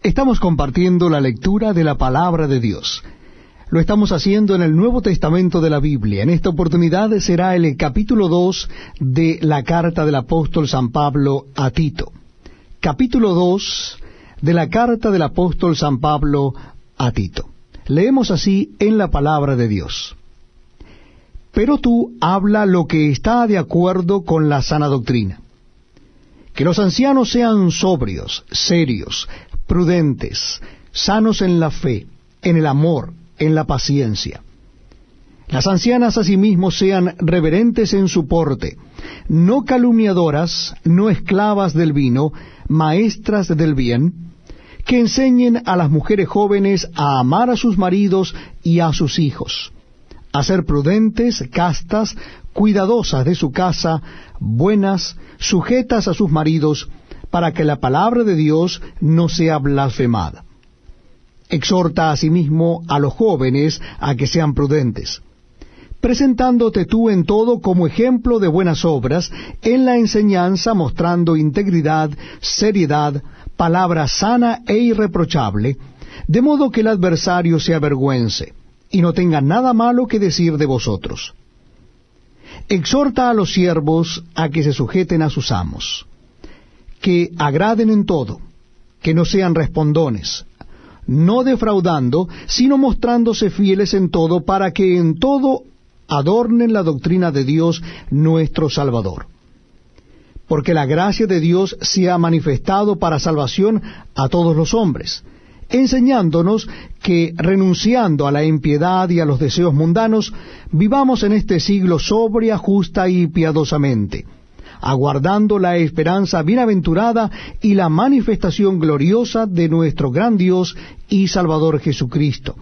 Estamos compartiendo la lectura de la Palabra de Dios. Lo estamos haciendo en el Nuevo Testamento de la Biblia. En esta oportunidad será el capítulo 2 de la carta del apóstol San Pablo a Tito. Capítulo 2 de la carta del apóstol San Pablo a Tito. Leemos así en la Palabra de Dios. Pero tú habla lo que está de acuerdo con la sana doctrina. Que los ancianos sean sobrios, serios, prudentes, sanos en la fe, en el amor, en la paciencia. Las ancianas asimismo sean reverentes en su porte, no calumniadoras, no esclavas del vino, maestras del bien, que enseñen a las mujeres jóvenes a amar a sus maridos y a sus hijos, a ser prudentes, castas, cuidadosas de su casa, buenas, sujetas a sus maridos, para que la palabra de Dios no sea blasfemada. Exhorta asimismo a los jóvenes a que sean prudentes, presentándote tú en todo como ejemplo de buenas obras, en la enseñanza mostrando integridad, seriedad, palabra sana e irreprochable, de modo que el adversario se avergüence, y no tenga nada malo que decir de vosotros. Exhorta a los siervos a que se sujeten a sus amos, que agraden en todo, que no sean respondones, no defraudando, sino mostrándose fieles en todo, para que en todo adornen la doctrina de Dios nuestro Salvador. Porque la gracia de Dios se ha manifestado para salvación a todos los hombres, enseñándonos que, renunciando a la impiedad y a los deseos mundanos, vivamos en este siglo sobria, justa y piadosamente, aguardando la esperanza bienaventurada y la manifestación gloriosa de nuestro gran Dios y Salvador Jesucristo,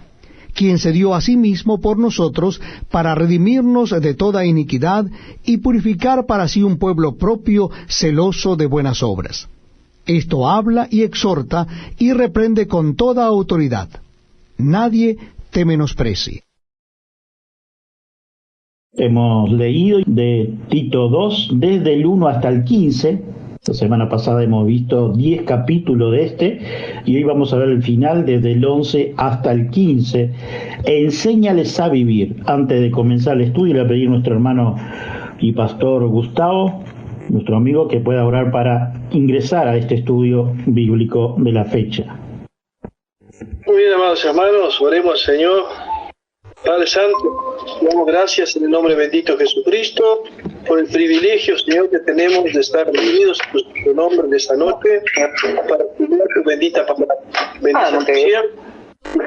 quien se dio a sí mismo por nosotros para redimirnos de toda iniquidad y purificar para sí un pueblo propio celoso de buenas obras. Esto habla y exhorta y reprende con toda autoridad. Nadie te menosprecie. Hemos leído de Tito 2 desde el 1 hasta el 15. La semana pasada hemos visto 10 capítulos de este y hoy vamos a ver el final desde el 11 hasta el 15. Enséñales a vivir. Antes de comenzar el estudio, le pedí a nuestro hermano y pastor Gustavo, nuestro amigo, que pueda orar para ingresar a este estudio bíblico de la fecha. Muy bien, amados hermanos, oremos, Señor. Padre Santo, damos gracias en el nombre bendito de Jesucristo por el privilegio, Señor, que tenemos de estar reunidos en tu nombre en esta noche para estudiar tu bendita palabra. Bendición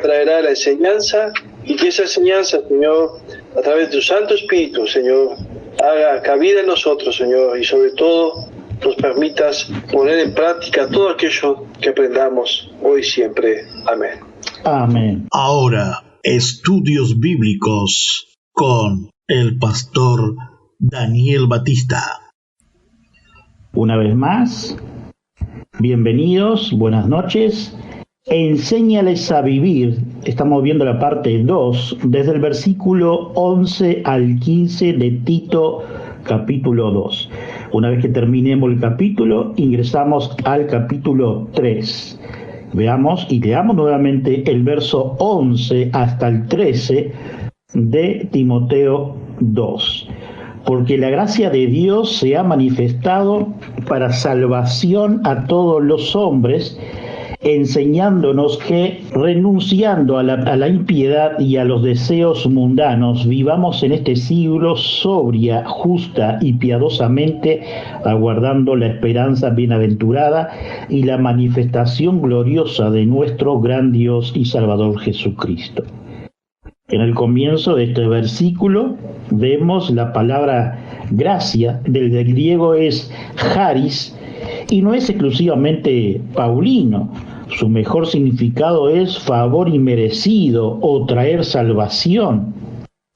traerá la enseñanza y que esa enseñanza, Señor, a través de tu Santo Espíritu, Señor, haga cabida en nosotros, Señor, y sobre todo nos permitas poner en práctica todo aquello que aprendamos hoy y siempre. Amén. Amén. Ahora, estudios bíblicos con el pastor Daniel Batista. Una vez más, bienvenidos, buenas noches. Enséñales a vivir. Estamos viendo la parte 2, desde el versículo 11 al 15 de Tito, capítulo 2. Una vez que terminemos el capítulo, ingresamos al capítulo 3. Veamos y leamos nuevamente el verso 11 hasta el 13 de Timoteo 2. Porque la gracia de Dios se ha manifestado para salvación a todos los hombres, enseñándonos que, renunciando a la impiedad y a los deseos mundanos, vivamos en este siglo sobria, justa y piadosamente, aguardando la esperanza bienaventurada y la manifestación gloriosa de nuestro gran Dios y Salvador Jesucristo. En el comienzo de este versículo vemos la palabra gracia, del griego es charis, y no es exclusivamente paulino. Su mejor significado es favor inmerecido o traer salvación.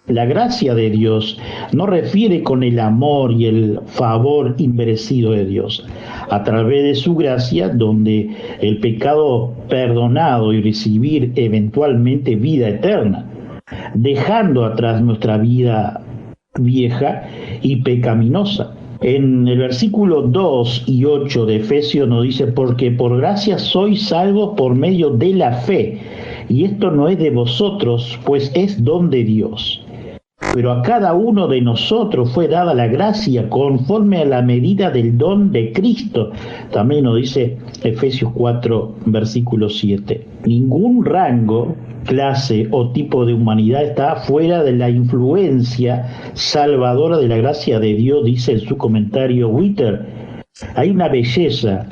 La gracia de Dios no refiere con el amor y el favor inmerecido de Dios. A través de su gracia, donde el pecado perdonado y recibir eventualmente vida eterna, dejando atrás nuestra vida vieja y pecaminosa, En el versículo 2 y 8 de Efesios nos dice, porque por gracia sois salvos por medio de la fe, y esto no es de vosotros, pues es don de Dios. Pero a cada uno de nosotros fue dada la gracia conforme a la medida del don de Cristo. También nos dice Efesios 4, versículo 7. Ningún rango, clase o tipo de humanidad está fuera de la influencia salvadora de la gracia de Dios, dice en su comentario Witter. Hay una belleza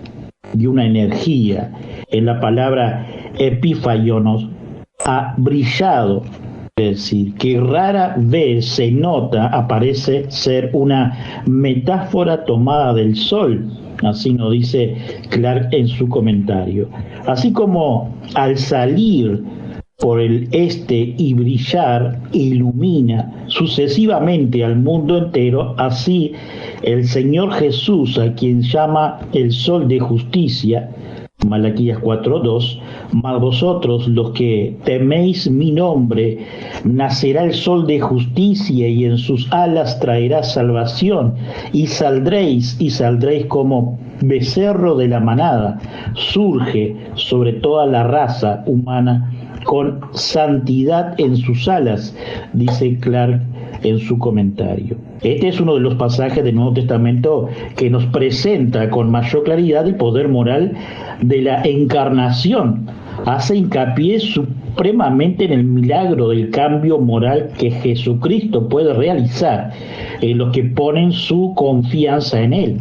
y una energía en la palabra epifaionos, ha brillado. Es decir, que rara vez se nota, aparece ser una metáfora tomada del sol, así nos dice Clark en su comentario. Así como al salir por el este y brillar, ilumina sucesivamente al mundo entero, así el Señor Jesús, a quien llama el sol de justicia, Malaquías 4:2, mas vosotros los que teméis mi nombre, nacerá el sol de justicia y en sus alas traerá salvación, y saldréis como becerro de la manada, surge sobre toda la raza humana con santidad en sus alas, dice Clark en su comentario. Este es uno de los pasajes del Nuevo Testamento que nos presenta con mayor claridad el poder moral de la encarnación. Hace hincapié supremamente en el milagro del cambio moral que Jesucristo puede realizar en los que ponen su confianza en Él.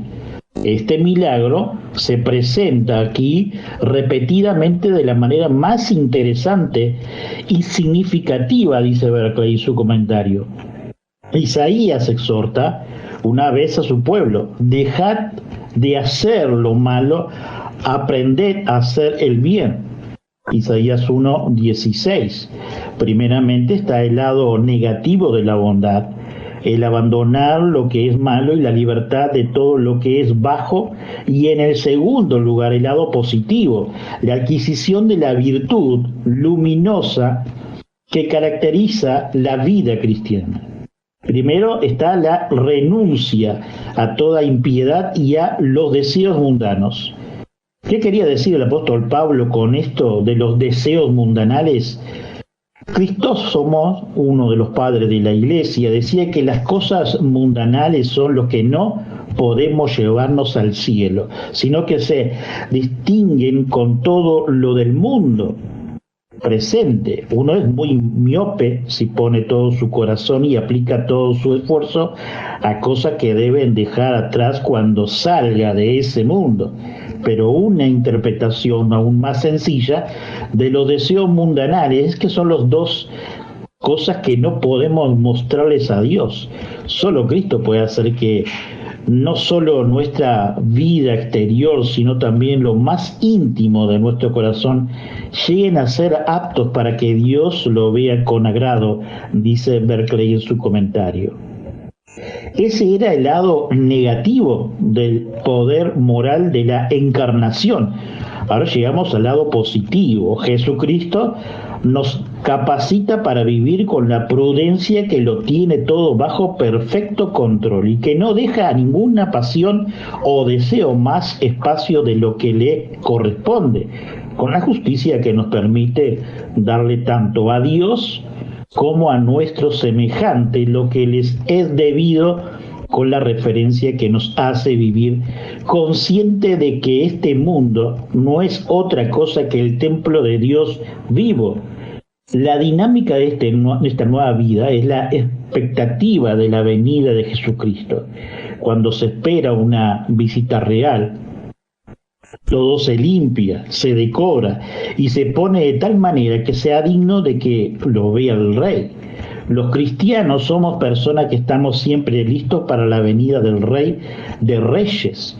Este milagro se presenta aquí repetidamente de la manera más interesante y significativa, dice Berkeley en su comentario. Isaías exhorta una vez a su pueblo: dejad de hacer lo malo, aprended a hacer el bien. Isaías 1:16. Primeramente está el lado negativo de la bondad, el abandonar lo que es malo y la libertad de todo lo que es bajo, y en el segundo lugar el lado positivo, la adquisición de la virtud luminosa que caracteriza la vida cristiana. Primero está la renuncia a toda impiedad y a los deseos mundanos. ¿Qué quería decir el apóstol Pablo con esto de los deseos mundanales? Crisóstomo, uno de los padres de la Iglesia, decía que las cosas mundanales son lo que no podemos llevarnos al cielo, sino que se distinguen con todo lo del mundo presente. Uno es muy miope si pone todo su corazón y aplica todo su esfuerzo a cosas que deben dejar atrás cuando salga de ese mundo. Pero una interpretación aún más sencilla de los deseos mundanales, que son las dos cosas que no podemos mostrarles a Dios. Solo Cristo puede hacer que no solo nuestra vida exterior, sino también lo más íntimo de nuestro corazón lleguen a ser aptos para que Dios lo vea con agrado, dice Berkeley en su comentario. Ese era el lado negativo del poder moral de la encarnación. Ahora llegamos al lado positivo. Jesucristo nos capacita para vivir con la prudencia que lo tiene todo bajo perfecto control y que no deja a ninguna pasión o deseo más espacio de lo que le corresponde, con la justicia que nos permite darle tanto a Dios como a nuestros semejantes lo que les es debido, con la referencia que nos hace vivir consciente de que este mundo no es otra cosa que el templo de Dios vivo. La dinámica de esta nueva vida es la expectativa de la venida de Jesucristo. Cuando se espera una visita real, todo se limpia, se decora y se pone de tal manera que sea digno de que lo vea el Rey. Los cristianos somos personas que estamos siempre listos para la venida del Rey de Reyes.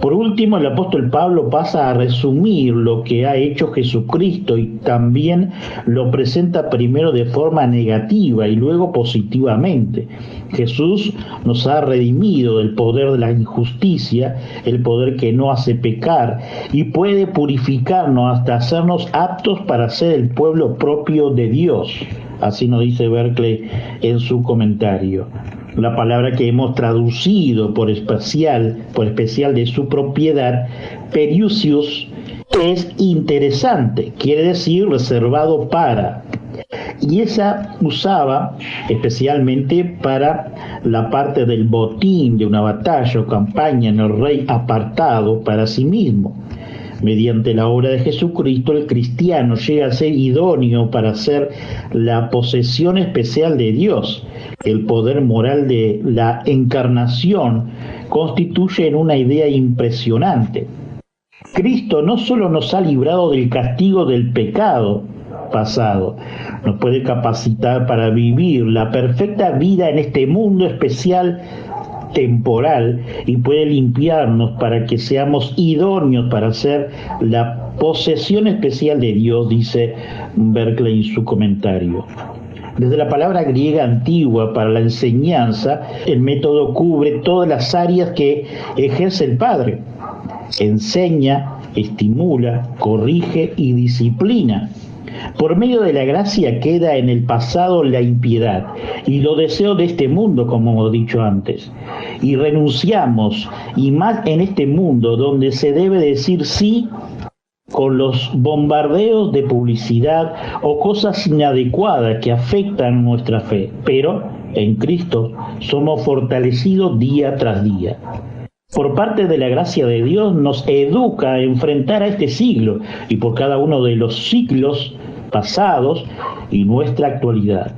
Por último, el apóstol Pablo pasa a resumir lo que ha hecho Jesucristo y también lo presenta primero de forma negativa y luego positivamente. Jesús nos ha redimido del poder de la injusticia, el poder que no hace pecar, y puede purificarnos hasta hacernos aptos para ser el pueblo propio de Dios. Así nos dice Berkeley en su comentario. La palabra que hemos traducido por especial de su propiedad, periusius, es interesante, quiere decir reservado para. Y esa usaba especialmente para la parte del botín de una batalla o campaña en el rey apartado para sí mismo. Mediante la obra de Jesucristo, el cristiano llega a ser idóneo para ser la posesión especial de Dios. El poder moral de la encarnación constituye en una idea impresionante. Cristo no solo nos ha librado del castigo del pecado pasado, nos puede capacitar para vivir la perfecta vida en este mundo especial temporal y puede limpiarnos para que seamos idóneos para ser la posesión especial de Dios, dice Berkeley en su comentario. Desde la palabra griega antigua para la enseñanza, el método cubre todas las áreas que ejerce el Padre. Enseña, estimula, corrige y disciplina. Por medio de la gracia queda en el pasado la impiedad y los deseos de este mundo, como hemos dicho antes. Y renunciamos, y más en este mundo donde se debe decir sí con los bombardeos de publicidad o cosas inadecuadas que afectan nuestra fe. Pero en Cristo somos fortalecidos día tras día. Por parte de la gracia de Dios nos educa a enfrentar a este siglo y por cada uno de los siglos pasados y nuestra actualidad.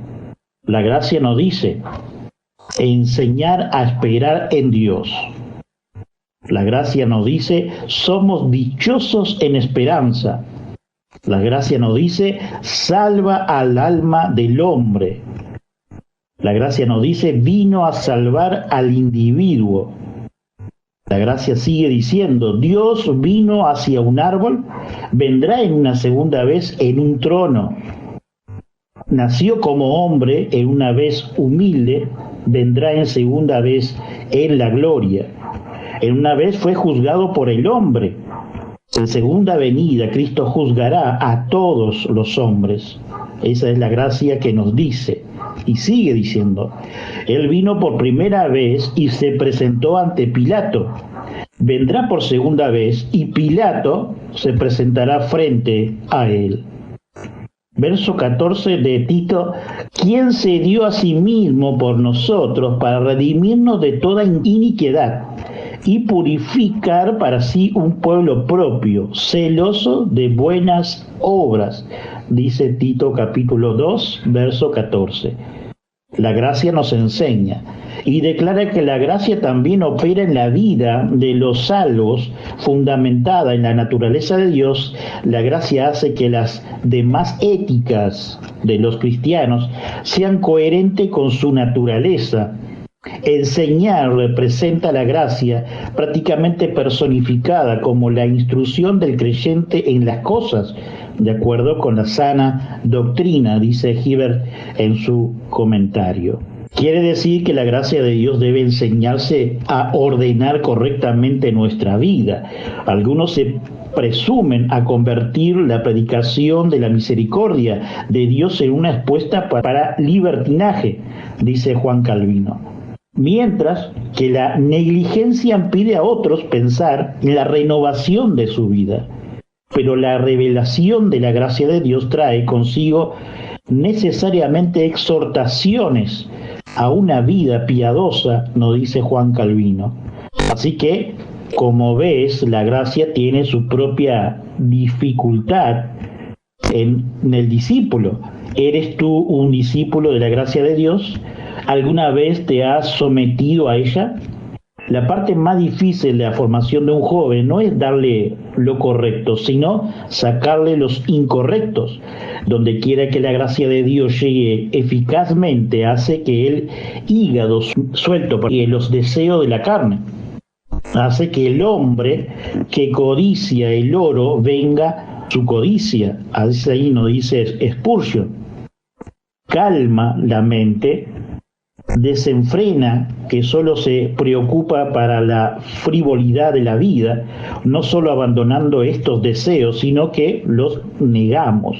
La gracia nos dice enseñar a esperar en Dios. La gracia nos dice somos dichosos en esperanza. La gracia nos dice salva al alma del hombre. La gracia nos dice vino a salvar al individuo. La gracia sigue diciendo, Dios vino hacia un árbol, vendrá en una segunda vez en un trono. Nació como hombre en una vez humilde, vendrá en segunda vez en la gloria. En una vez fue juzgado por el hombre. En segunda venida Cristo juzgará a todos los hombres. Esa es la gracia que nos dice. Y sigue diciendo, Él vino por primera vez y se presentó ante Pilato. Vendrá por segunda vez y Pilato se presentará frente a Él. Verso 14 de Tito, quien se dio a sí mismo por nosotros para redimirnos de toda iniquidad y purificar para sí un pueblo propio, celoso de buenas obras, dice Tito capítulo 2, verso 14. La gracia nos enseña y declara que la gracia también opera en la vida de los salvos, fundamentada en la naturaleza de Dios. La gracia hace que las demás éticas de los cristianos sean coherentes con su naturaleza. Enseñar representa la gracia prácticamente personificada como la instrucción del creyente en las cosas, de acuerdo con la sana doctrina, dice Hibbert en su comentario. Quiere decir que la gracia de Dios debe enseñarse a ordenar correctamente nuestra vida. Algunos se presumen a convertir la predicación de la misericordia de Dios en una expuesta para libertinaje, dice Juan Calvino. Mientras que la negligencia impide a otros pensar en la renovación de su vida. Pero la revelación de la gracia de Dios trae consigo necesariamente exhortaciones a una vida piadosa, nos dice Juan Calvino. Así que, como ves, la gracia tiene su propia dificultad en el discípulo. ¿Eres tú un discípulo de la gracia de Dios? ¿Alguna vez te has sometido a ella? La parte más difícil de la formación de un joven no es darle lo correcto, sino sacarle los incorrectos. Donde quiera que la gracia de Dios llegue eficazmente, hace que el hígado suelto y los deseos de la carne, hace que el hombre que codicia el oro venga su codicia. Así ahí nos dice Spurgeon. Calma la mente, desenfrena, que solo se preocupa para la frivolidad de la vida, no solo abandonando estos deseos, sino que los negamos.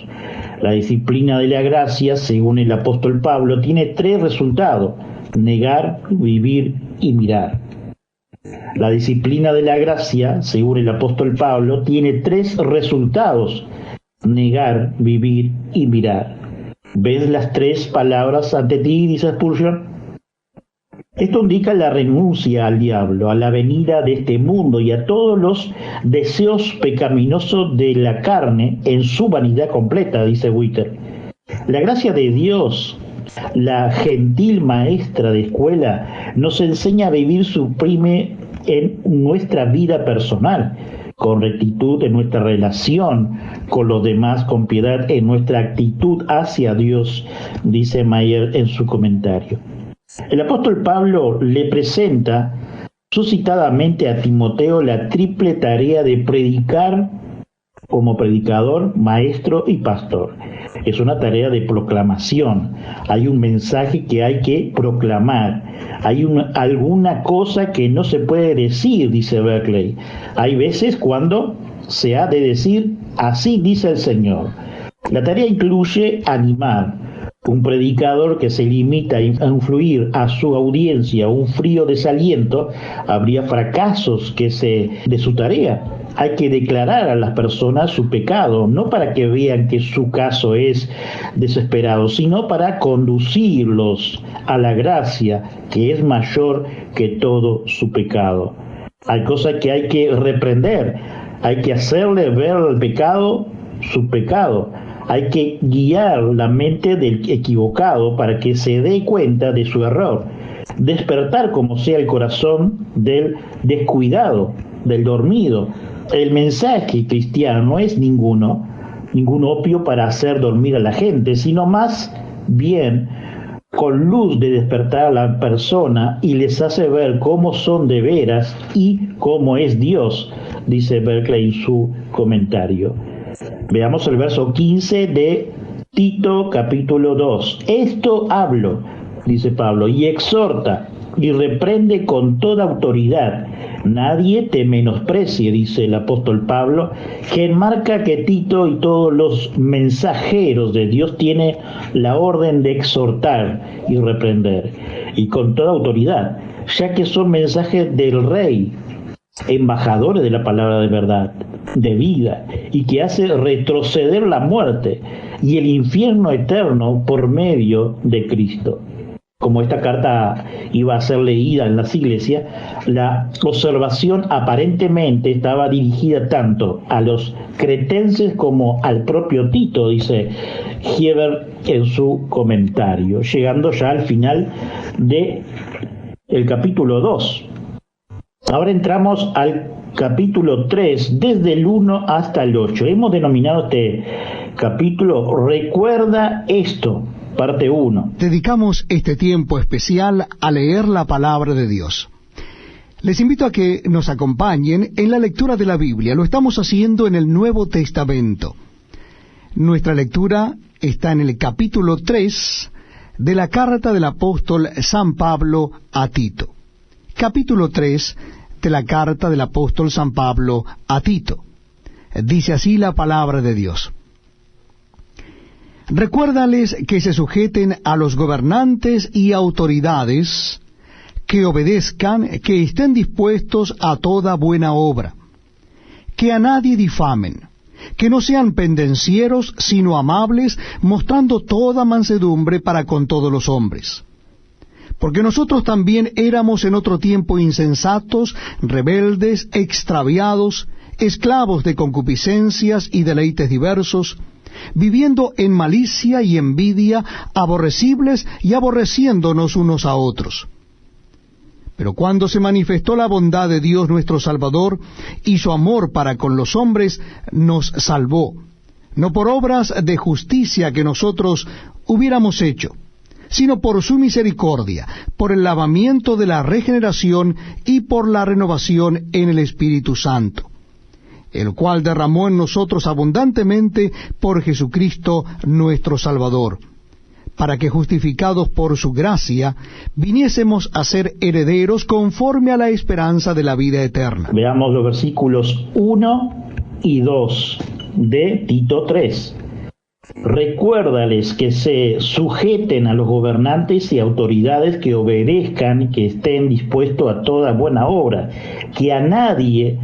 La disciplina de la gracia, según el apóstol Pablo, tiene 3 resultados: negar, vivir y mirar. La disciplina de la gracia, según el apóstol Pablo, tiene 3 resultados: negar, vivir y mirar. ¿Ves las 3 palabras ante ti?, dice Spurgeon. Esto indica la renuncia al diablo, a la venida de este mundo y a todos los deseos pecaminosos de la carne en su vanidad completa, dice Witter. La gracia de Dios, la gentil maestra de escuela, nos enseña a vivir sublime en nuestra vida personal, con rectitud en nuestra relación con los demás, con piedad en nuestra actitud hacia Dios, dice Mayer en su comentario. El apóstol Pablo le presenta suscitadamente a Timoteo la triple tarea de predicar como predicador, maestro y pastor. Es una tarea de proclamación. Hay un mensaje que hay que proclamar. Hay alguna cosa que no se puede decir, dice Berkeley. Hay veces cuando se ha de decir, así dice el Señor. La tarea incluye animar. Un predicador que se limita a influir a su audiencia un frío desaliento, habría fracasos de su tarea. Hay que declarar a las personas su pecado, no para que vean que su caso es desesperado, sino para conducirlos a la gracia, que es mayor que todo su pecado. Hay cosas que hay que reprender, hay que hacerle ver al pecado su pecado. Hay que guiar la mente del equivocado para que se dé cuenta de su error. Despertar como sea el corazón del descuidado, del dormido. El mensaje cristiano no es ningún opio para hacer dormir a la gente, sino más bien con luz de despertar a la persona y les hace ver cómo son de veras y cómo es Dios, dice Berkeley en su comentario. Veamos el verso 15 de Tito capítulo 2. Esto hablo, dice Pablo, y exhorta y reprende con toda autoridad. Nadie te menosprecie, dice el apóstol Pablo, que enmarca que Tito y todos los mensajeros de Dios tienen la orden de exhortar y reprender, y con toda autoridad, ya que son mensajes del Rey, embajadores de la palabra de verdad, de vida, y que hace retroceder la muerte y el infierno eterno por medio de Cristo. Como esta carta iba a ser leída en las iglesias, la observación aparentemente estaba dirigida tanto a los cretenses como al propio Tito, dice Heber en su comentario, llegando ya al final de el capítulo 2. Ahora entramos al capítulo 3, desde el 1 hasta el 8. Hemos denominado este capítulo Recuerda esto, parte 1. Dedicamos este tiempo especial a leer la palabra de Dios. Les invito a que nos acompañen en la lectura de la Biblia. Lo estamos haciendo en el Nuevo Testamento. Nuestra lectura está en el capítulo 3 de la carta del apóstol San Pablo a Tito. Capítulo 3 de la carta del apóstol San Pablo a Tito. Dice así la palabra de Dios. Recuérdales que se sujeten a los gobernantes y autoridades, que obedezcan, que estén dispuestos a toda buena obra, que a nadie difamen, que no sean pendencieros, sino amables, mostrando toda mansedumbre para con todos los hombres. Porque nosotros también éramos en otro tiempo insensatos, rebeldes, extraviados, esclavos de concupiscencias y deleites diversos, viviendo en malicia y envidia, aborrecibles y aborreciéndonos unos a otros. Pero cuando se manifestó la bondad de Dios nuestro Salvador y su amor para con los hombres, nos salvó, no por obras de justicia que nosotros hubiéramos hecho, sino por su misericordia, por el lavamiento de la regeneración y por la renovación en el Espíritu Santo, el cual derramó en nosotros abundantemente por Jesucristo nuestro Salvador, para que justificados por su gracia, viniésemos a ser herederos conforme a la esperanza de la vida eterna. Veamos los versículos 1 y 2 de Tito 3. Recuérdales que se sujeten a los gobernantes y autoridades, que obedezcan y que estén dispuestos a toda buena obra, que a nadie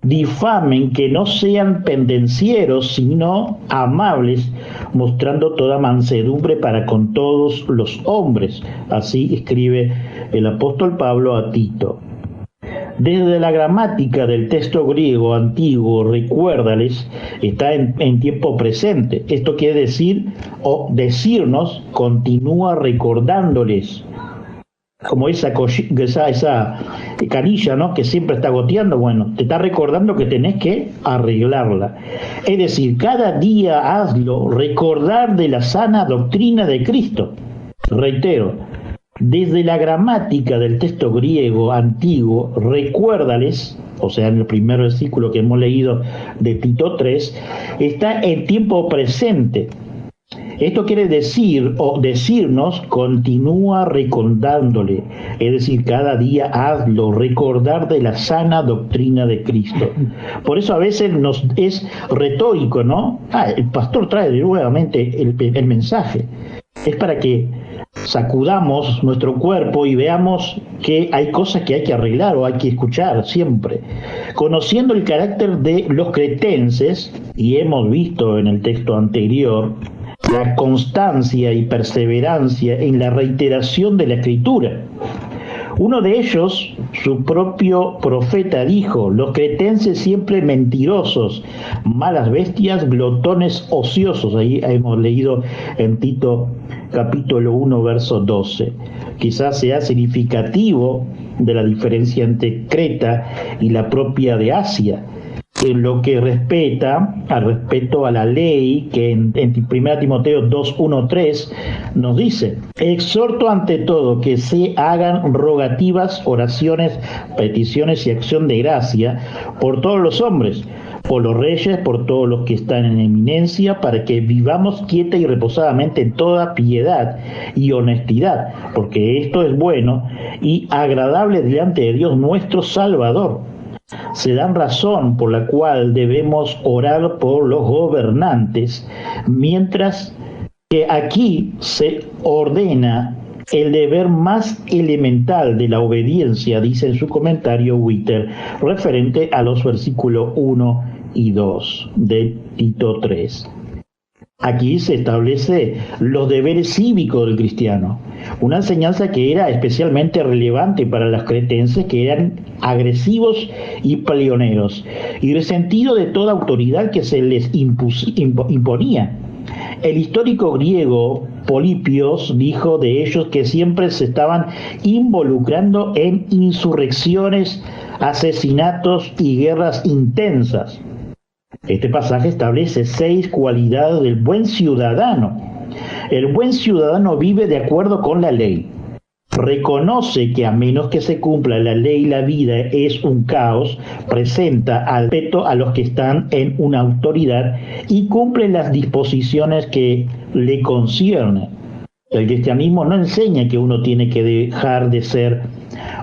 difamen, que no sean pendencieros, sino amables, mostrando toda mansedumbre para con todos los hombres. Así escribe el apóstol Pablo a Tito. Desde la gramática del texto griego antiguo, recuérdales, está en tiempo presente. Esto quiere decir, o decirnos, continúa recordándoles. Como esa canilla, ¿no?, que siempre está goteando. Bueno, te está recordando que tenés que arreglarla. Es decir, cada día hazlo recordar de la sana doctrina de Cristo. Reitero, desde la gramática del texto griego antiguo, recuérdales, o sea, en el primer versículo que hemos leído de Tito 3, está en tiempo presente. Esto quiere decir, o decirnos, continúa recordándole, es decir, cada día hazlo, recordar de la sana doctrina de Cristo. Por eso a veces nos es retórico, ¿no? El pastor trae nuevamente el mensaje. Es para que sacudamos nuestro cuerpo y veamos que hay cosas que hay que arreglar o hay que escuchar siempre. Conociendo el carácter de los cretenses, y hemos visto en el texto anterior, la constancia y perseverancia en la reiteración de la Escritura. Uno de ellos, su propio profeta, dijo: los cretenses siempre mentirosos, malas bestias, glotones ociosos. Ahí hemos leído en Tito capítulo 1, verso 12. Quizás sea significativo de la diferencia entre Creta y la propia de Asia, en lo que respeta al respeto a la ley, que en 1 Timoteo 2, 1, 3 nos dice: exhorto ante todo que se hagan rogativas, oraciones, peticiones y acción de gracia por todos los hombres, por los reyes, por todos los que están en eminencia, para que vivamos quieta y reposadamente en toda piedad y honestidad, porque esto es bueno y agradable delante de Dios nuestro Salvador. Se dan razón por la cual debemos orar por los gobernantes, mientras que aquí se ordena el deber más elemental de la obediencia, dice en su comentario Witter, referente a los versículos 1 y 2 de Tito 3. Aquí se establece los deberes cívicos del cristiano, una enseñanza que era especialmente relevante para los cretenses, que eran agresivos y peleoneros, y resentidos de toda autoridad que se les imponía. El histórico griego Polipios dijo de ellos que siempre se estaban involucrando en insurrecciones, asesinatos y guerras intensas. Este pasaje establece 6 cualidades del buen ciudadano. El buen ciudadano vive de acuerdo con la ley. Reconoce que a menos que se cumpla la ley, la vida es un caos, presenta al respeto a los que están en una autoridad y cumple las disposiciones que le conciernen. El cristianismo no enseña que uno tiene que dejar de ser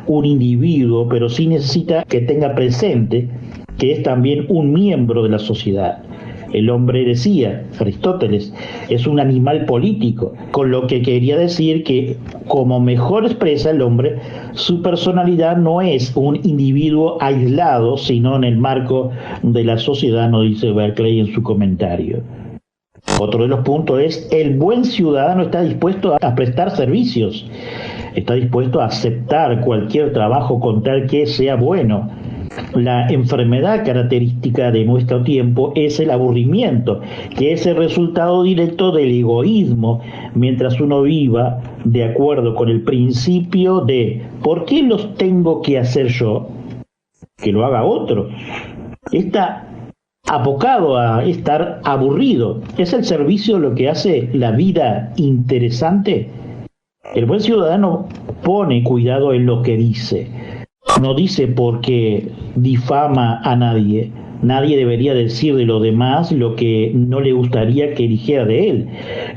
un individuo, pero sí necesita que tenga presente que es también un miembro de la sociedad. El hombre, decía Aristóteles, es un animal político, con lo que quería decir que, como mejor expresa el hombre, su personalidad no es un individuo aislado, sino en el marco de la sociedad, nos dice Berkeley en su comentario. Otro de los puntos es: el buen ciudadano está dispuesto a prestar servicios, está dispuesto a aceptar cualquier trabajo con tal que sea bueno. La enfermedad característica de nuestro tiempo es el aburrimiento, que es el resultado directo del egoísmo, mientras uno viva de acuerdo con el principio de ¿por qué los tengo que hacer yo? Que lo haga otro. Está abocado a estar aburrido. ¿Es el servicio lo que hace la vida interesante? El buen ciudadano pone cuidado en lo que dice. No dice porque difama a nadie. Nadie debería decir de los demás lo que no le gustaría que dijera de él.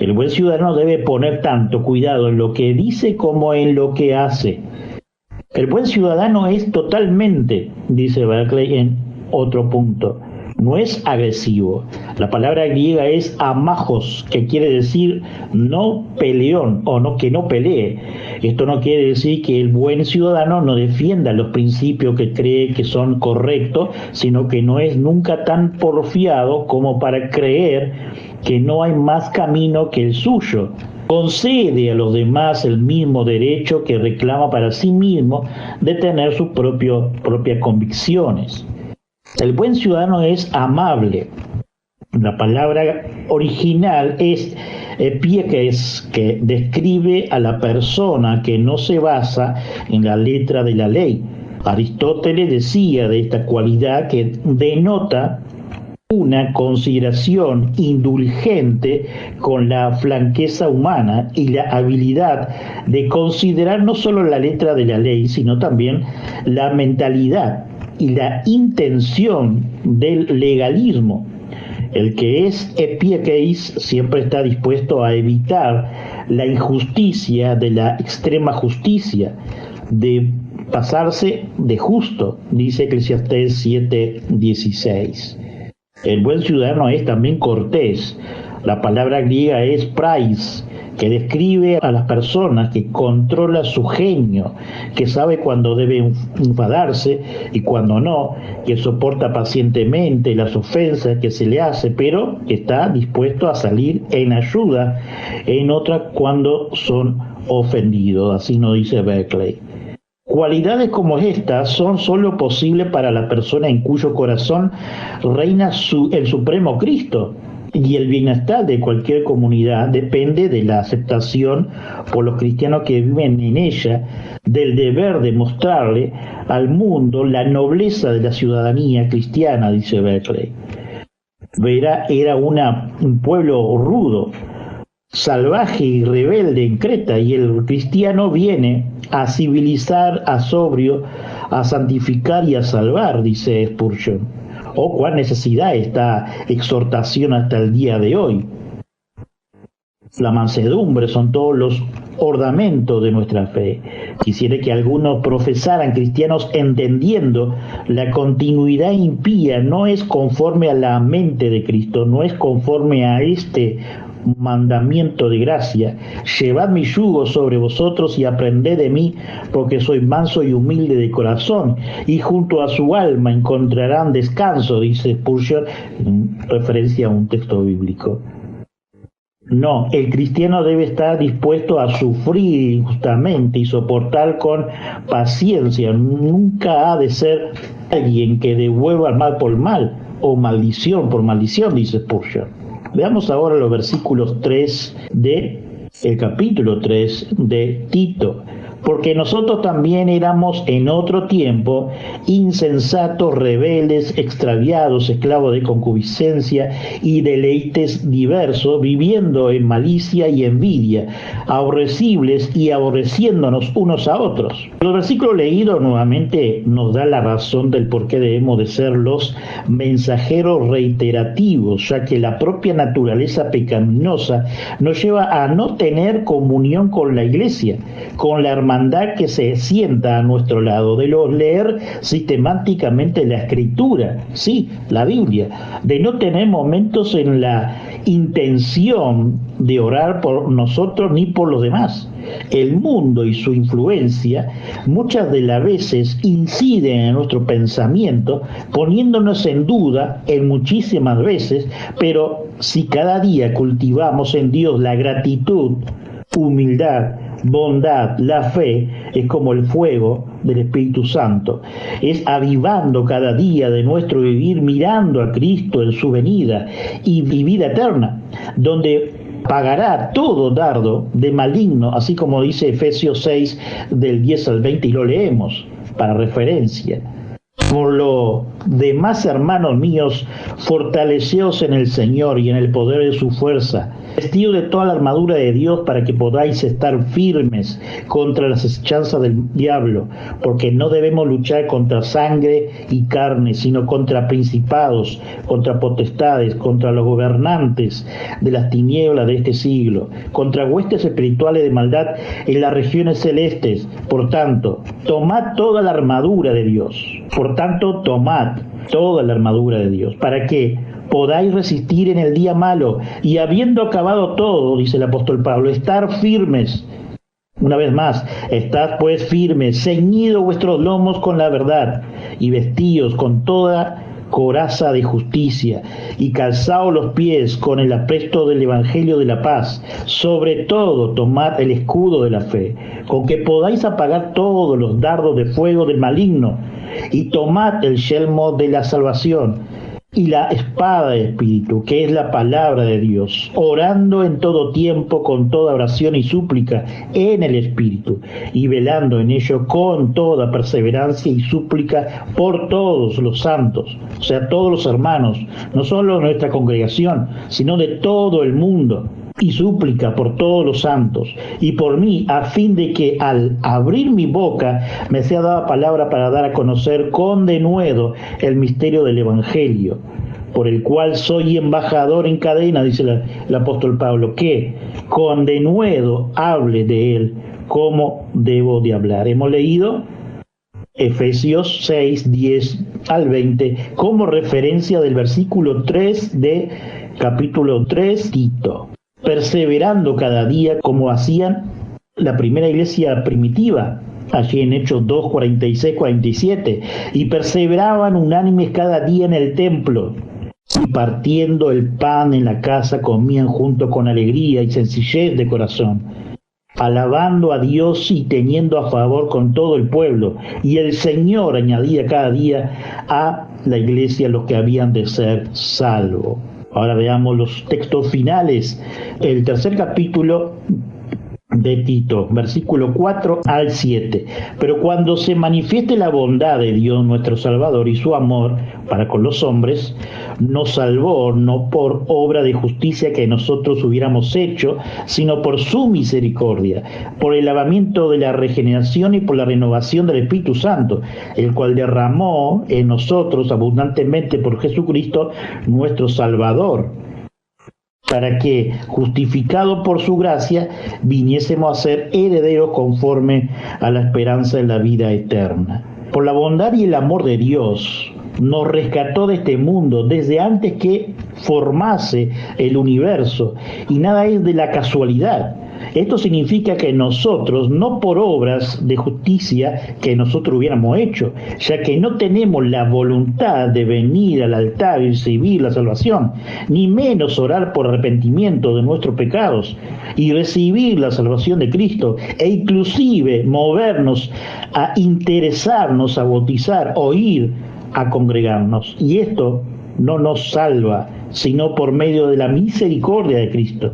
El buen ciudadano debe poner tanto cuidado en lo que dice como en lo que hace. El buen ciudadano es totalmente, dice Berkeley en otro punto, no es agresivo. La palabra griega es amajos, que quiere decir no peleón o no que no pelee. Esto no quiere decir que el buen ciudadano no defienda los principios que cree que son correctos, sino que no es nunca tan porfiado como para creer que no hay más camino que el suyo. Concede a los demás el mismo derecho que reclama para sí mismo de tener sus propias convicciones. El buen ciudadano es amable. La palabra original es epíques, que describe a la persona que no se basa en la letra de la ley. Aristóteles decía de esta cualidad que denota una consideración indulgente con la franqueza humana y la habilidad de considerar no solo la letra de la ley, sino también la mentalidad y la intención del legalismo. El que es epíques siempre está dispuesto a evitar la injusticia de la extrema justicia, de pasarse de justo, dice Eclesiastés 7:16. El buen ciudadano es también cortés. La palabra griega es prais, que describe a las personas que controla su genio, que sabe cuándo debe enfadarse y cuándo no, que soporta pacientemente las ofensas que se le hace, pero que está dispuesto a salir en ayuda en otras cuando son ofendidos. Así nos dice Berkeley. Cualidades como estas son solo posibles para la persona en cuyo corazón reina el Supremo Cristo, y el bienestar de cualquier comunidad depende de la aceptación por los cristianos que viven en ella del deber de mostrarle al mundo la nobleza de la ciudadanía cristiana, dice Berkeley. Era un pueblo rudo, salvaje y rebelde en Creta, y el cristiano viene a civilizar, a sobrio, a santificar y a salvar, dice Spurgeon. O cuál necesidad esta exhortación hasta el día de hoy. La mansedumbre son todos los ornamentos de nuestra fe. Quisiera que algunos profesaran cristianos entendiendo la continuidad impía no es conforme a la mente de Cristo, no es conforme a este mandamiento de gracia. Llevad mi yugo sobre vosotros y aprended de mí, porque soy manso y humilde de corazón, y junto a su alma encontrarán descanso, dice Spurgeon en referencia a un texto bíblico. No, el cristiano debe estar dispuesto a sufrir injustamente y soportar con paciencia. Nunca ha de ser alguien que devuelva el mal por mal o maldición por maldición, dice Spurgeon. Veamos ahora los versículos 3 del capítulo 3 de Tito. Porque nosotros también éramos en otro tiempo insensatos, rebeldes, extraviados, esclavos de concupiscencia y deleites diversos, viviendo en malicia y envidia, aborrecibles y aborreciéndonos unos a otros. Los versículos leídos nuevamente nos da la razón del por qué debemos de ser los mensajeros reiterativos, ya que la propia naturaleza pecaminosa nos lleva a no tener comunión con la iglesia, con la hermandad que se sienta a nuestro lado, de leer sistemáticamente la Escritura, sí, la Biblia, de no tener momentos en la intención de orar por nosotros ni por los demás. El mundo y su influencia muchas de las veces inciden en nuestro pensamiento, poniéndonos en duda en muchísimas veces, pero si cada día cultivamos en Dios la gratitud, humildad, bondad, la fe, es como el fuego del Espíritu Santo. Es avivando cada día de nuestro vivir, mirando a Cristo en su venida y vida eterna, donde pagará todo dardo de maligno, así como dice Efesios 6, del 10 al 20, y lo leemos para referencia. Por lo demás, hermanos míos, fortaleceos en el Señor y en el poder de su fuerza, vestidos de toda la armadura de Dios para que podáis estar firmes contra las asechanzas del diablo, porque no debemos luchar contra sangre y carne, sino contra principados, contra potestades, contra los gobernantes de las tinieblas de este siglo, contra huestes espirituales de maldad en las regiones celestes. Por tanto, tomad toda la armadura de Dios. Por tanto, tomad toda la armadura de Dios, para que podáis resistir en el día malo, y habiendo acabado todo, dice el apóstol Pablo, estar firmes. Una vez más, estad pues firmes, ceñidos vuestros lomos con la verdad, y vestíos con toda coraza de justicia, y calzaos los pies con el apresto del evangelio de la paz. Sobre todo, tomad el escudo de la fe, con que podáis apagar todos los dardos de fuego del maligno, y tomad el yelmo de la salvación, y la espada del Espíritu, que es la palabra de Dios, orando en todo tiempo con toda oración y súplica en el Espíritu, y velando en ello con toda perseverancia y súplica por todos los santos, o sea, todos los hermanos, no solo de nuestra congregación, sino de todo el mundo, y súplica por todos los santos, y por mí, a fin de que al abrir mi boca me sea dada palabra para dar a conocer con denuedo el misterio del Evangelio, por el cual soy embajador en cadena, dice el apóstol Pablo, que con denuedo hable de él como debo de hablar. Hemos leído Efesios 6, 10 al 20, como referencia del versículo 3 de capítulo 3, Tito. Perseverando cada día como hacían la primera iglesia primitiva, allí en Hechos 2, 46, 47, y perseveraban unánimes cada día en el templo, y partiendo el pan en la casa comían junto con alegría y sencillez de corazón, alabando a Dios y teniendo a favor con todo el pueblo, y el Señor añadía cada día a la iglesia los que habían de ser salvos. Ahora veamos los textos finales. El tercer capítulo de Tito, versículo 4 al 7. Pero cuando se manifieste la bondad de Dios nuestro Salvador y su amor para con los hombres, nos salvó no por obra de justicia que nosotros hubiéramos hecho, sino por su misericordia, por el lavamiento de la regeneración y por la renovación del Espíritu Santo, el cual derramó en nosotros abundantemente por Jesucristo nuestro Salvador, para que, justificado por su gracia, viniésemos a ser herederos conforme a la esperanza de la vida eterna. Por la bondad y el amor de Dios, nos rescató de este mundo desde antes que formase el universo, y nada es de la casualidad. Esto significa que nosotros, no por obras de justicia que nosotros hubiéramos hecho, ya que no tenemos la voluntad de venir al altar y recibir la salvación, ni menos orar por arrepentimiento de nuestros pecados y recibir la salvación de Cristo, e inclusive movernos a interesarnos, a bautizar o ir a congregarnos. Y esto no nos salva, sino por medio de la misericordia de Cristo.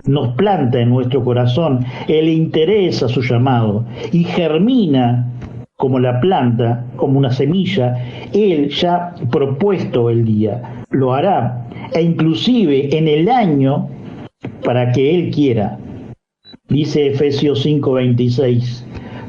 Nos planta en nuestro corazón el interés a su llamado y germina como la planta, como una semilla, Él ya propuesto el día. Lo hará, e inclusive en el año para que Él quiera. Dice Efesios 5:26,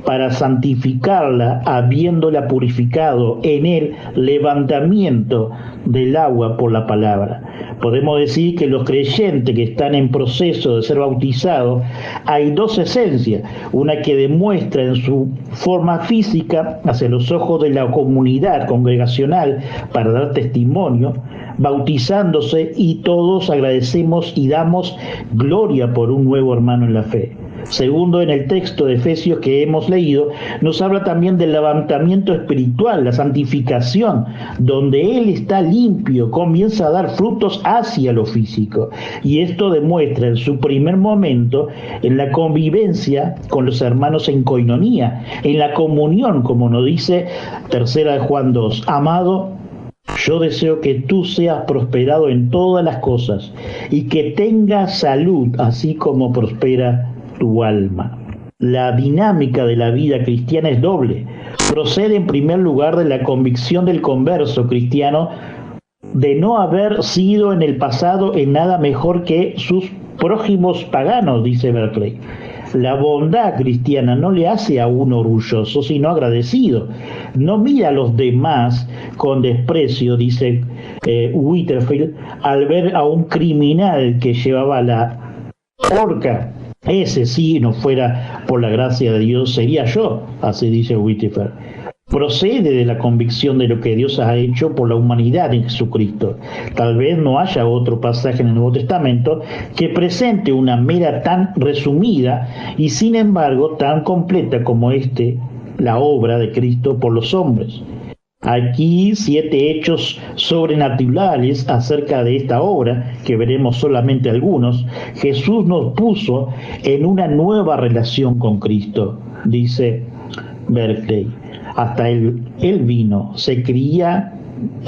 para santificarla, habiéndola purificado en el levantamiento del agua por la palabra. Podemos decir que los creyentes que están en proceso de ser bautizados, hay dos esencias, una que demuestra en su forma física hacia los ojos de la comunidad congregacional para dar testimonio, bautizándose, y todos agradecemos y damos gloria por un nuevo hermano en la fe. Segundo, en el texto de Efesios que hemos leído, nos habla también del levantamiento espiritual, la santificación, donde Él está limpio, comienza a dar frutos hacia lo físico. Y esto demuestra en su primer momento en la convivencia con los hermanos en coinonía, en la comunión, como nos dice 3 de Juan 2. Amado, yo deseo que tú seas prosperado en todas las cosas y que tengas salud, así como prospera tu alma. La dinámica de la vida cristiana es doble. Procede en primer lugar de la convicción del converso cristiano de no haber sido en el pasado en nada mejor que sus prójimos paganos, dice Berkeley. La bondad cristiana no le hace a uno orgulloso, sino agradecido. No mira a los demás con desprecio, dice Whitefield, al ver a un criminal que llevaba la horca. Ese, si no fuera por la gracia de Dios, sería yo, así dice Whitefield. procede de la convicción de lo que Dios ha hecho por la humanidad en Jesucristo. Tal vez no haya otro pasaje en el Nuevo Testamento que presente una mera tan resumida y sin embargo tan completa como la obra de Cristo por los hombres. Aquí 7 hechos sobrenaturales acerca de esta obra, que veremos solamente algunos. Jesús nos puso en una nueva relación con Cristo, dice Berkeley. Hasta él vino, se creía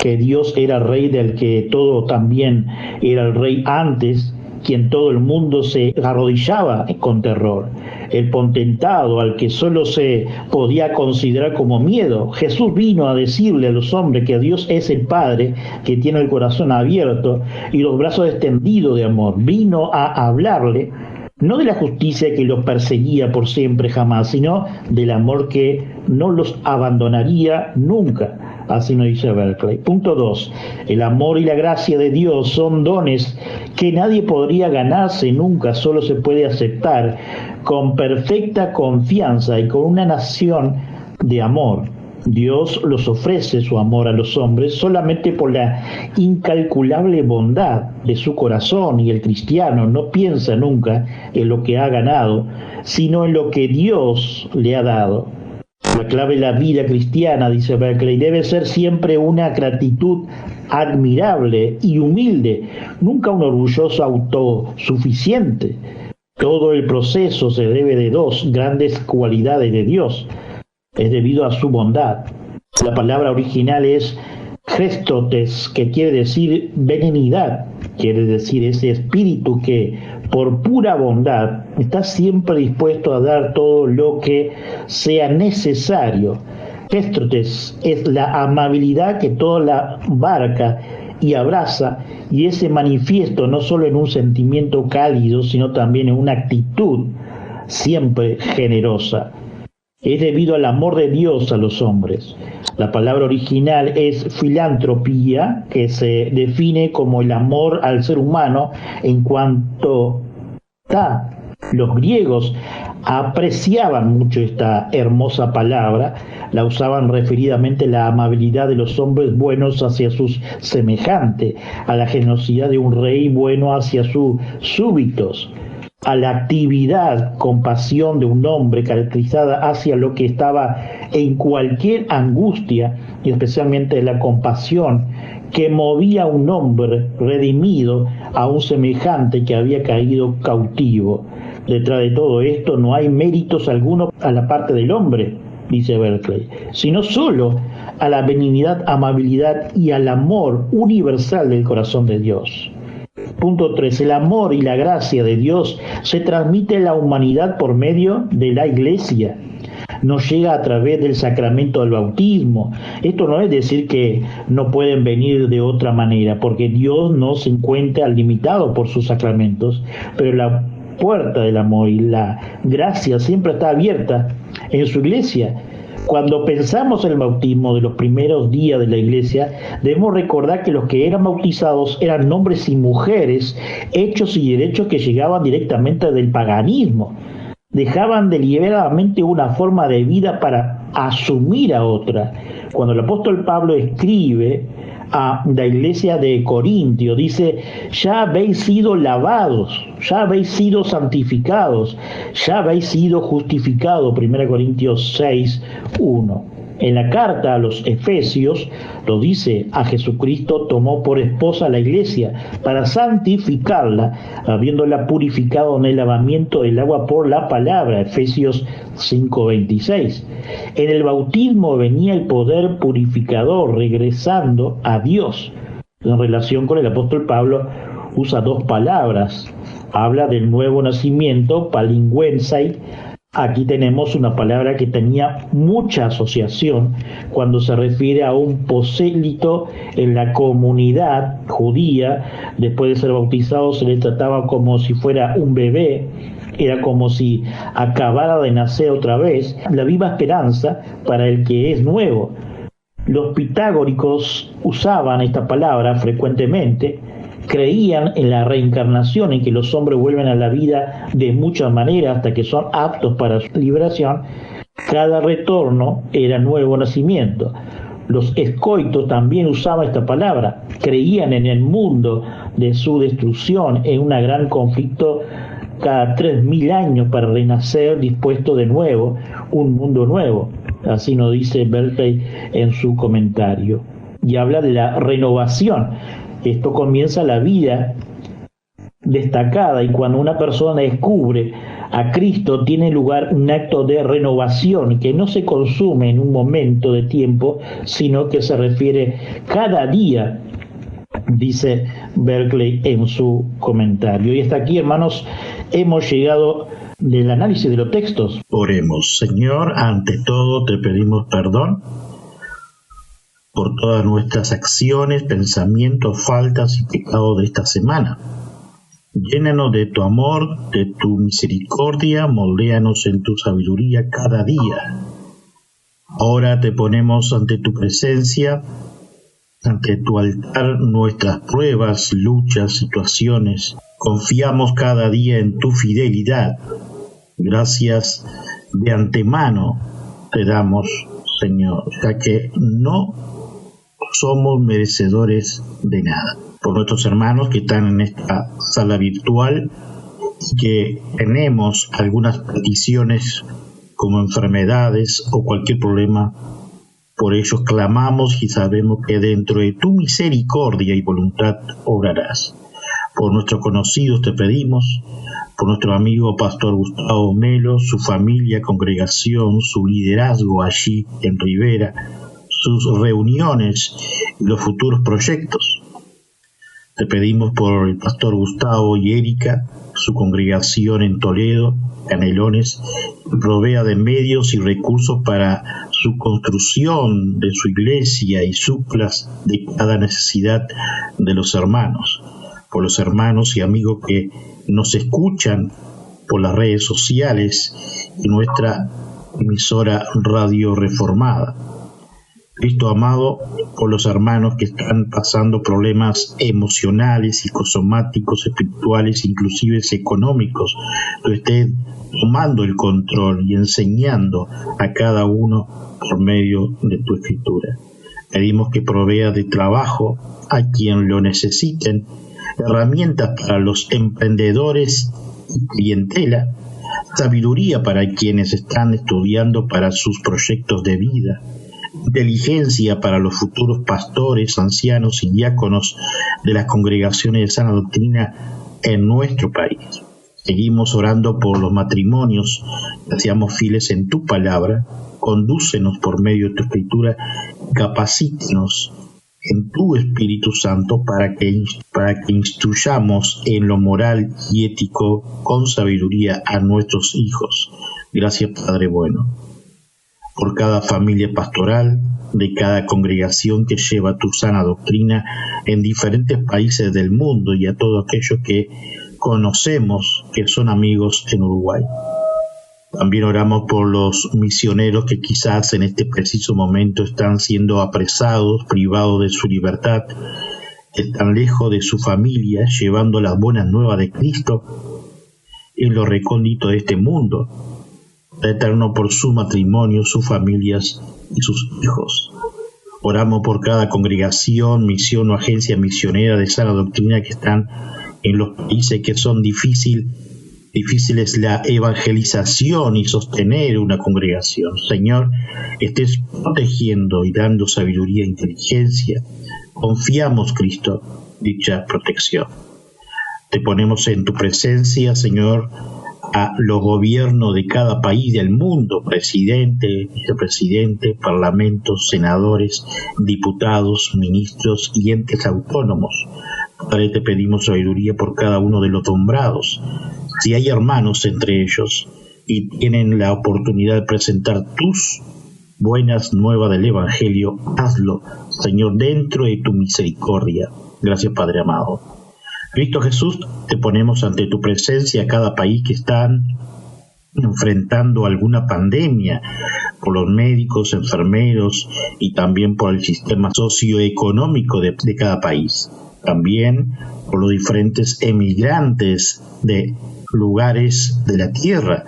que Dios era rey del que todo también era el rey antes, quien todo el mundo se arrodillaba con terror, el potentado al que solo se podía considerar como miedo. Jesús vino a decirle a los hombres que Dios es el Padre, que tiene el corazón abierto y los brazos extendidos de amor. Vino a hablarle no de la justicia que los perseguía por siempre jamás, sino del amor que no los abandonaría nunca. Así nos dice Berkeley. Punto 2. El amor y la gracia de Dios son dones que nadie podría ganarse nunca, solo se puede aceptar con perfecta confianza y con una nación de amor. Dios los ofrece su amor a los hombres solamente por la incalculable bondad de su corazón, y el cristiano no piensa nunca en lo que ha ganado, sino en lo que Dios le ha dado. La clave de la vida cristiana, dice Berkeley, debe ser siempre una gratitud admirable y humilde, nunca un orgulloso autosuficiente. Todo el proceso se debe de 2 grandes cualidades de Dios. Es debido a su bondad. La palabra original es gestotes, que quiere decir benignidad, quiere decir ese espíritu que por pura bondad está siempre dispuesto a dar todo lo que sea necesario. Gestotes es la amabilidad que toda la abarca y abraza, y ese manifiesto no solo en un sentimiento cálido, sino también en una actitud siempre generosa. Es debido al amor de Dios a los hombres. La palabra original es filantropía, que se define como el amor al ser humano en cuanto a los griegos apreciaban mucho esta hermosa palabra, la usaban referidamente a la amabilidad de los hombres buenos hacia sus semejantes, a la generosidad de un rey bueno hacia sus súbditos, a la actividad, compasión de un hombre caracterizada hacia lo que estaba en cualquier angustia, y especialmente la compasión que movía a un hombre redimido a un semejante que había caído cautivo. Detrás de todo esto no hay méritos algunos a la parte del hombre, dice Berkeley, sino solo a la benignidad, amabilidad y al amor universal del corazón de Dios. Punto 3. El amor y la gracia de Dios se transmite a la humanidad por medio de la Iglesia. Nos llega a través del sacramento del bautismo. Esto no es decir que no pueden venir de otra manera, porque Dios no se encuentra limitado por sus sacramentos, pero la puerta del amor y la gracia siempre está abierta en su Iglesia. Cuando pensamos en el bautismo de los primeros días de la Iglesia, debemos recordar que los que eran bautizados eran hombres y mujeres, hechos y derechos que llegaban directamente del paganismo. Dejaban deliberadamente una forma de vida para asumir a otra. Cuando el apóstol Pablo escribe a la iglesia de Corintio, dice: ya habéis sido lavados, ya habéis sido santificados, ya habéis sido justificados. 1 Corintios 6, 1. En la carta a los Efesios lo dice: a Jesucristo tomó por esposa a la iglesia para santificarla, habiéndola purificado en el lavamiento del agua por la palabra. Efesios 5:26. En el bautismo venía el poder purificador regresando a Dios. En relación con el apóstol Pablo usa 2 palabras. Habla del nuevo nacimiento, palinguensai. Aquí tenemos una palabra que tenía mucha asociación cuando se refiere a un prosélito en la comunidad judía. Después de ser bautizado se le trataba como si fuera un bebé, era como si acabara de nacer otra vez, la viva esperanza para el que es nuevo. Los pitagóricos usaban esta palabra frecuentemente. Creían en la reencarnación, en que los hombres vuelven a la vida de muchas maneras hasta que son aptos para su liberación, Cada retorno era nuevo nacimiento. Los escoitos también usaban esta palabra. Creían en el mundo de su destrucción, en un gran conflicto cada 3000 años para renacer dispuesto de nuevo, un mundo nuevo. Así nos dice Berkeley en su comentario. Y habla de la renovación. Esto comienza la vida destacada, y cuando una persona descubre a Cristo tiene lugar un acto de renovación que no se consume en un momento de tiempo, sino que se refiere cada día, dice Berkeley en su comentario. Y hasta aquí, hermanos, hemos llegado del análisis de los textos. Oremos. Señor, ante todo te pedimos perdón por todas nuestras acciones, pensamientos, faltas y pecados de esta semana. Llénanos de tu amor, de tu misericordia, moldéanos en tu sabiduría cada día. Ahora te ponemos ante tu presencia, ante tu altar, nuestras pruebas, luchas, situaciones. Confiamos cada día en tu fidelidad. Gracias de antemano te damos, Señor, ya que no somos merecedores de nada. Por nuestros hermanos que están en esta sala virtual, que tenemos algunas peticiones como enfermedades o cualquier problema, por ellos clamamos y sabemos que dentro de tu misericordia y voluntad obrarás. Por nuestros conocidos te pedimos, por nuestro amigo Pastor Gustavo Melo, su familia, congregación, su liderazgo allí en Rivera, sus reuniones y los futuros proyectos. Te pedimos por el Pastor Gustavo y Erika, su congregación en Toledo, Canelones, que provea de medios y recursos para su construcción de su iglesia y suplas de cada necesidad de los hermanos. Por los hermanos y amigos que nos escuchan por las redes sociales y nuestra emisora Radio Reformada. Cristo amado, por los hermanos que están pasando problemas emocionales, psicosomáticos, espirituales, inclusive económicos, tú estés tomando el control y enseñando a cada uno por medio de tu escritura. Pedimos que provea de trabajo a quien lo necesiten, herramientas para los emprendedores y clientela, sabiduría para quienes están estudiando para sus proyectos de vida, inteligencia para los futuros pastores, ancianos y diáconos de las congregaciones de sana doctrina en nuestro país. Seguimos orando por los matrimonios, que seamos fieles en tu palabra, condúcenos por medio de tu escritura, capacítenos en tu Espíritu Santo para que instruyamos en lo moral y ético con sabiduría a nuestros hijos. Gracias, Padre bueno, por cada familia pastoral, de cada congregación que lleva tu sana doctrina en diferentes países del mundo y a todos aquellos que conocemos que son amigos en Uruguay. También oramos por los misioneros que quizás en este preciso momento están siendo apresados, privados de su libertad, están lejos de su familia, llevando las buenas nuevas de Cristo en lo recóndito de este mundo. Eterno por su matrimonio, sus familias y sus hijos. Oramos por cada congregación, misión o agencia misionera de sana doctrina que están en los países que son difíciles la evangelización y sostener una congregación. Señor, estés protegiendo y dando sabiduría e inteligencia. Confiamos, Cristo, dicha protección. Te ponemos en tu presencia, Señor, a los gobiernos de cada país del mundo, presidente, vicepresidente, parlamentos, senadores, diputados, ministros y entes autónomos. Padre, te pedimos sabiduría por cada uno de los nombrados. Si hay hermanos entre ellos y tienen la oportunidad de presentar tus buenas nuevas del Evangelio, hazlo, Señor, dentro de tu misericordia. Gracias, Padre amado. Cristo Jesús, te ponemos ante tu presencia a cada país que están enfrentando alguna pandemia, por los médicos, enfermeros y también por el sistema socioeconómico de cada país. También por los diferentes emigrantes de lugares de la tierra,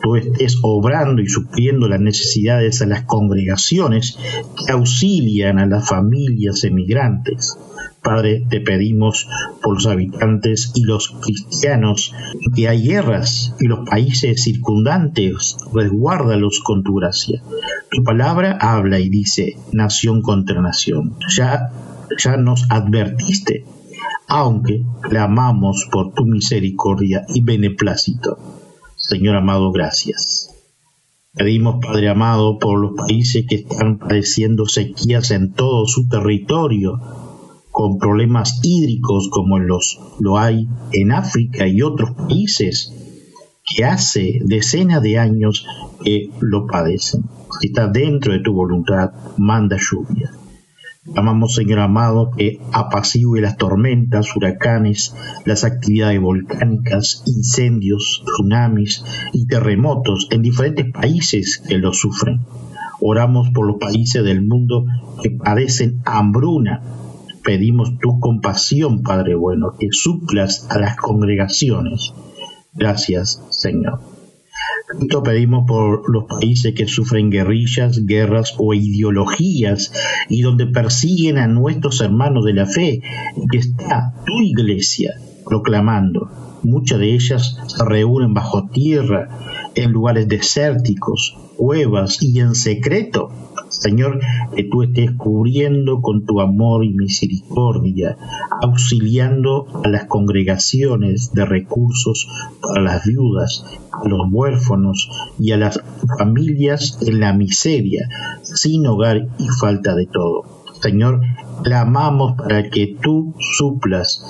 tú estés obrando y supliendo las necesidades a las congregaciones que auxilian a las familias emigrantes. Padre, te pedimos por los habitantes y los cristianos que hay guerras y los países circundantes, resguárdalos con tu gracia. Tu palabra habla y dice, nación contra nación. Ya nos advertiste, aunque clamamos por tu misericordia y beneplácito. Señor amado, gracias. Pedimos, Padre amado, por los países que están padeciendo sequías en todo su territorio, con problemas hídricos como lo hay en África y otros países que hace decenas de años que lo padecen. Si está dentro de tu voluntad, manda lluvia. Clamamos, Señor amado, que apacigüe las tormentas, huracanes, las actividades volcánicas, incendios, tsunamis y terremotos en diferentes países que lo sufren. Oramos por los países del mundo que padecen hambruna. Pedimos tu compasión, Padre bueno, que suplas a las congregaciones. Gracias, Señor. Esto pedimos por los países que sufren guerrillas, guerras o ideologías y donde persiguen a nuestros hermanos de la fe, y que está tu iglesia proclamando. Muchas de ellas se reúnen bajo tierra, en lugares desérticos, cuevas y en secreto. Señor, que tú estés cubriendo con tu amor y misericordia, auxiliando a las congregaciones de recursos para las viudas, a los huérfanos y a las familias en la miseria, sin hogar y falta de todo. Señor, clamamos para que tú suplas.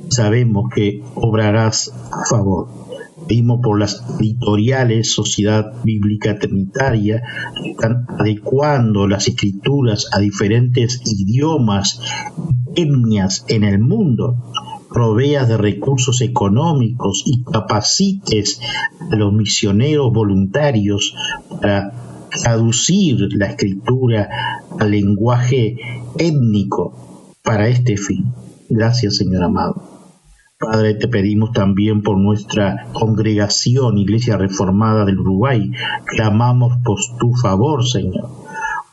Sabemos que obrarás a favor. Pedimos por las editoriales Sociedad Bíblica Trinitaria que están adecuando las escrituras a diferentes idiomas, etnias en el mundo. Proveas de recursos económicos y capacites a los misioneros voluntarios para traducir la escritura al lenguaje étnico para este fin. Gracias, Señor amado. Padre, te pedimos también por nuestra congregación, Iglesia Reformada del Uruguay. Clamamos por tu favor, Señor,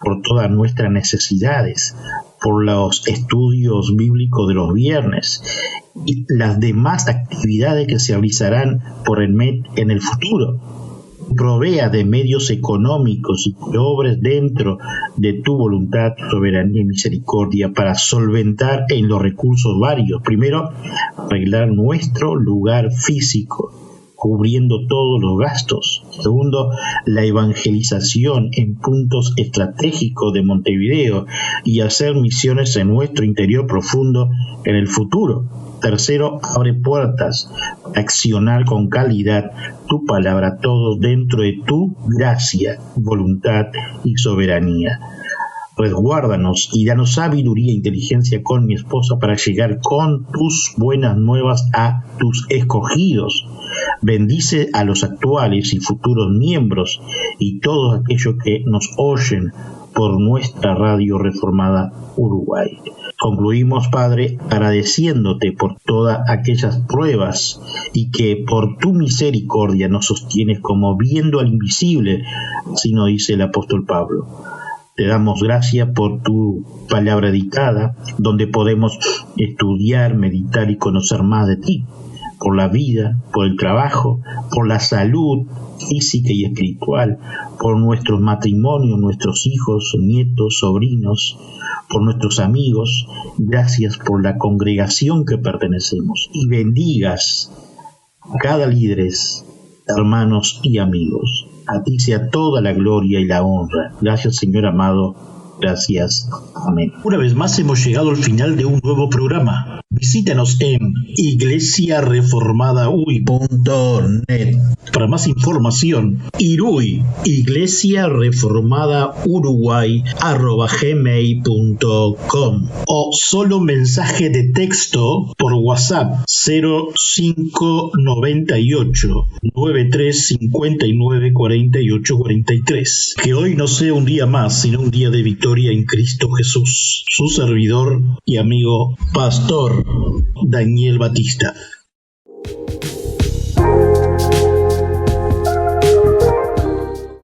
por todas nuestras necesidades, por los estudios bíblicos de los viernes y las demás actividades que se realizarán por el MED en el futuro. Provea de medios económicos y que obres dentro de tu voluntad, soberanía y misericordia para solventar en los recursos varios. Primero, arreglar nuestro lugar físico, cubriendo todos los gastos. Segundo, la evangelización en puntos estratégicos de Montevideo y hacer misiones en nuestro interior profundo en el futuro. Tercero, abre puertas, accionar con calidad tu palabra, todo dentro de tu gracia, voluntad y soberanía. Resguárdanos y danos sabiduría e inteligencia con mi esposa para llegar con tus buenas nuevas a tus escogidos. Bendice a los actuales y futuros miembros y todos aquellos que nos oyen por nuestra Radio Reformada Uruguay. Concluimos, Padre, agradeciéndote por todas aquellas pruebas y que por tu misericordia nos sostienes como viendo al invisible, así nos dice el apóstol Pablo. Te damos gracias por tu palabra dictada, donde podemos estudiar, meditar y conocer más de ti, por la vida, por el trabajo, por la salud física y espiritual, por nuestros matrimonios, nuestros hijos, nietos, sobrinos, por nuestros amigos. Gracias por la congregación que pertenecemos y bendigas a cada líder, hermanos y amigos. A ti sea toda la gloria y la honra. Gracias, Señor amado. Gracias. Amén. Una vez más hemos llegado al final de un nuevo programa. Visítanos en iglesiareformadauy.net. Para más información, Iruy, Iglesia Reformada Uruguay @gmail.com o solo mensaje de texto por WhatsApp 0598 9359 48 43. Que hoy no sea un día más, sino un día de victoria en Cristo Jesús. Su servidor y amigo Pastor Daniel Batista.